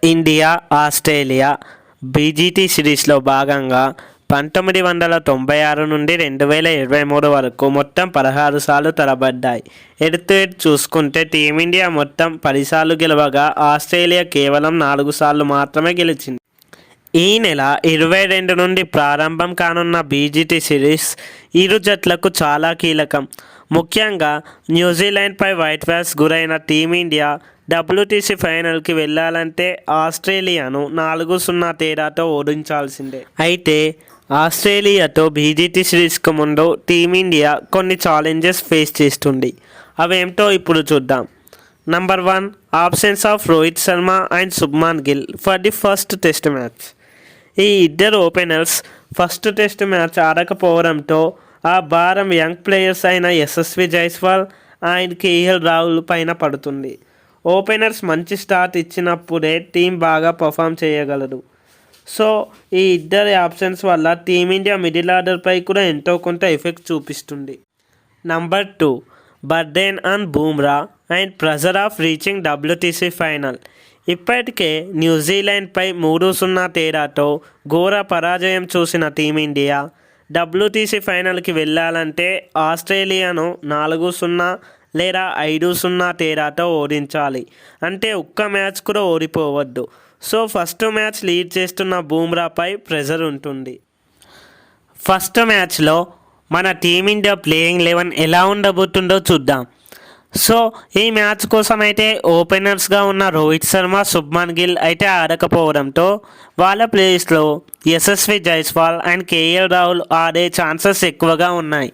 India Australia BGT సిరీస్లో భాగంగా 1996 నుండి 2023 వరకు మొత్తం 16 సార్లు తలపడ్డాయి. ఎడుతు చూసుకుంటే టీమిండియా మొత్తం 10 సార్లు గెలవగా ఆస్ట్రేలియా కేవలం 4 సార్లు మాత్రమే గెలిచింది. ఈ నెల 22 నుండి ప్రారంభం కానున్న బీజీటీ సిరీస్ ఇరు జట్లకు చాలా కీలకం. ముఖ్యంగా న్యూజిలాండ్పై వైట్ వాష్ గురైన టీమిండియా WTC ఫైనల్కి వెళ్ళాలంటే ఆస్ట్రేలియాను 4-0 తేడాతో ఓడించాల్సిందే. అయితే ఆస్ట్రేలియాతో బీజీటీ సిరీస్కు ముందు టీమిండియా కొన్ని ఛాలెంజెస్ ఫేస్ చేస్తుంది. అవేంటో ఇప్పుడు చూద్దాం. Number 1, absence of Rohit Sharma and Shubman Gill for the first test match. ఈ ఇద్దరు ఓపెనర్స్ ఫస్ట్ టెస్ట్ మ్యాచ్ ఆడకపోవడంతో ఆ భారం యంగ్ ప్లేయర్స్ అయిన యశస్వి జైస్వాల్ అండ్ కేఎల్ రాహుల్ పైన పడుతుంది. ఓపెనర్స్ మంచి స్టార్ట్ ఇచ్చినప్పుడే టీం బాగా పర్ఫామ్ చేయగలరు. సో ఈ ఇద్దరి ఆప్షన్స్ వల్ల టీమిండియా మిడిల్ ఆర్డర్పై కూడా ఎంతో కొంత ఎఫెక్ట్ చూపిస్తుంది. Number 2, burden on Bumrah and pressure of reaching WTC final. ఇప్పటికే న్యూజిలాండ్పై 3-0 తేడాతో ఘోర పరాజయం చూసిన టీమిండియా WTC ఫైనల్కి వెళ్ళాలంటే ఆస్ట్రేలియాను 4-0 లేదా 5-0 తేడాతో ఓడించాలి. అంటే ఒక్క మ్యాచ్ కూడా ఓడిపోవద్దు. సో ఫస్ట్ మ్యాచ్ లీడ్ చేస్తున్న బూమ్రాపై ప్రెజర్ ఉంటుంది. ఫస్ట్ మ్యాచ్లో మన టీమిండియా ప్లేయింగ్ 11 ఎలా ఉండబోతుందో చూద్దాం. సో ఈ మ్యాచ్ కోసం అయితే ఓపెనర్స్గా ఉన్న రోహిత్ శర్మ, శుభ్మన్ గిల్ అయితే ఆడకపోవడంతో వాళ్ళ ప్లేస్లో యశస్వి జైస్వాల్ అండ్ కేఎల్ రాహుల్ ఆడే ఛాన్సెస్ ఎక్కువగా ఉన్నాయి.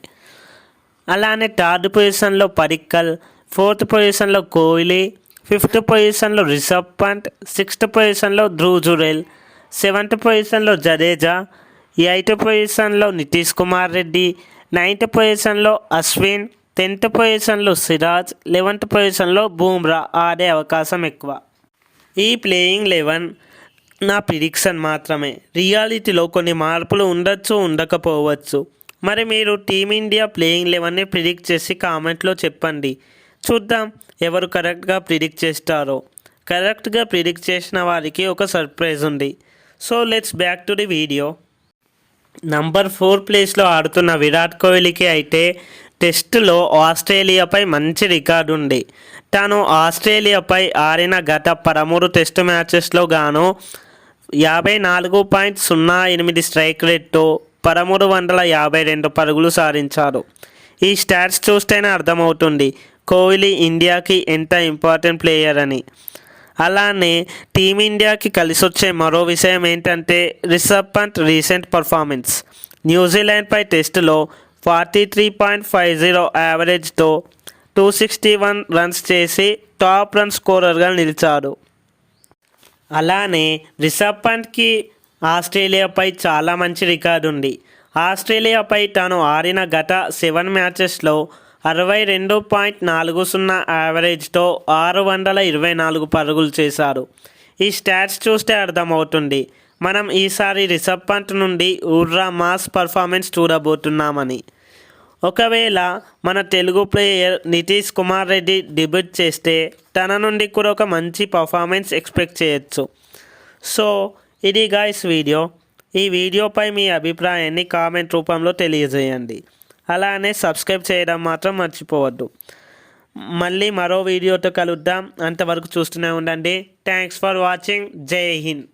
అలానే థర్డ్ పొజిషన్లో పడిక్కల్, ఫోర్త్ పొజిషన్లో కోహ్లీ, ఫిఫ్త్ పొజిషన్లో రిషబ్ పంత్, సిక్స్త్ పొజిషన్లో ధ్రువ్ జురేల్, సెవెంత్ పొజిషన్లో జడేజా, ఎయిత్ పొజిషన్లో నితీష్ కుమార్ రెడ్డి, నైన్త్ పొజిషన్లో అశ్విన్, 10th పొజిషన్లో సిరాజ్, 11th పొజిషన్లో బూమ్రా ఆడే అవకాశం ఎక్కువ. ఈ ప్లేయింగ్ 11 నా ప్రిడిక్షన్ మాత్రమే. రియాలిటీలో కొన్ని మార్పులు ఉండొచ్చు, ఉండకపోవచ్చు. మరి మీరు టీమిండియా ప్లేయింగ్ 11ని ప్రిడిక్ట్ చేసి కామెంట్లో చెప్పండి. చూద్దాం ఎవరు కరెక్ట్గా ప్రిడిక్ట్ చేస్తారో. కరెక్ట్గా ప్రిడిక్ట్ చేసిన వారికి ఒక సర్ప్రైజ్ ఉంది. So let's back to the video. Number 4 ప్లేస్లో ఆడుతున్న విరాట్ కోహ్లీకి అయితే టెస్టులో ఆస్ట్రేలియాపై మంచి రికార్డు ఉంది. తాను ఆస్ట్రేలియాపై ఆడిన గత 13 టెస్టు మ్యాచెస్లో గాను 54.08 స్ట్రైక్ రేట్తో 1352 పరుగులు సాధించారు. ఈ స్టాట్స్ చూస్తేనే అర్థమవుతుంది కోహ్లీ ఇండియాకి ఎంత ఇంపార్టెంట్ ప్లేయర్ అని. అలానే టీమిండియాకి కలిసొచ్చే మరో విషయం ఏంటంటే రిషబ్ పంత్ రీసెంట్ పర్ఫార్మెన్స్. న్యూజిలాండ్పై టెస్టులో 43.50 యావరేజ్తో 261 రన్స్ చేసి టాప్ రన్ స్కోరర్గా నిలిచాడు. అలానే రిషబ్ పంత్కి ఆస్ట్రేలియాపై చాలా మంచి రికార్డు ఉంది. ఆస్ట్రేలియాపై తాను ఆడిన గత 7 మ్యాచెస్లో 62.40 యావరేజ్తో 624 పరుగులు చేశారు. ఈ స్టాట్స్ చూస్తే అర్థమవుతుంది మనం ఈసారి రిషబ్ పంత్ నుండి ఊర్రా మాస్ పర్ఫార్మెన్స్ చూడబోతున్నామని. ఒకవేళ మన తెలుగు ప్లేయర్ నితీష్ కుమార్ రెడ్డి డెబ్యూట్ చేస్తే తన నుండి కూడా ఒక మంచి పర్ఫార్మెన్స్ ఎక్స్పెక్ట్ చేయొచ్చు. సో ఇది గాయ్స్ వీడియో. ఈ వీడియోపై మీ అభిప్రాయాన్ని కామెంట్ రూపంలో తెలియజేయండి. అలానే సబ్స్క్రైబ్ చేయడం మాత్రం మర్చిపోవద్దు. మళ్ళీ మరో వీడియోతో కలుద్దాం. అంతవరకు చూస్తూనే ఉండండి. Thanks for watching. జై హింద్.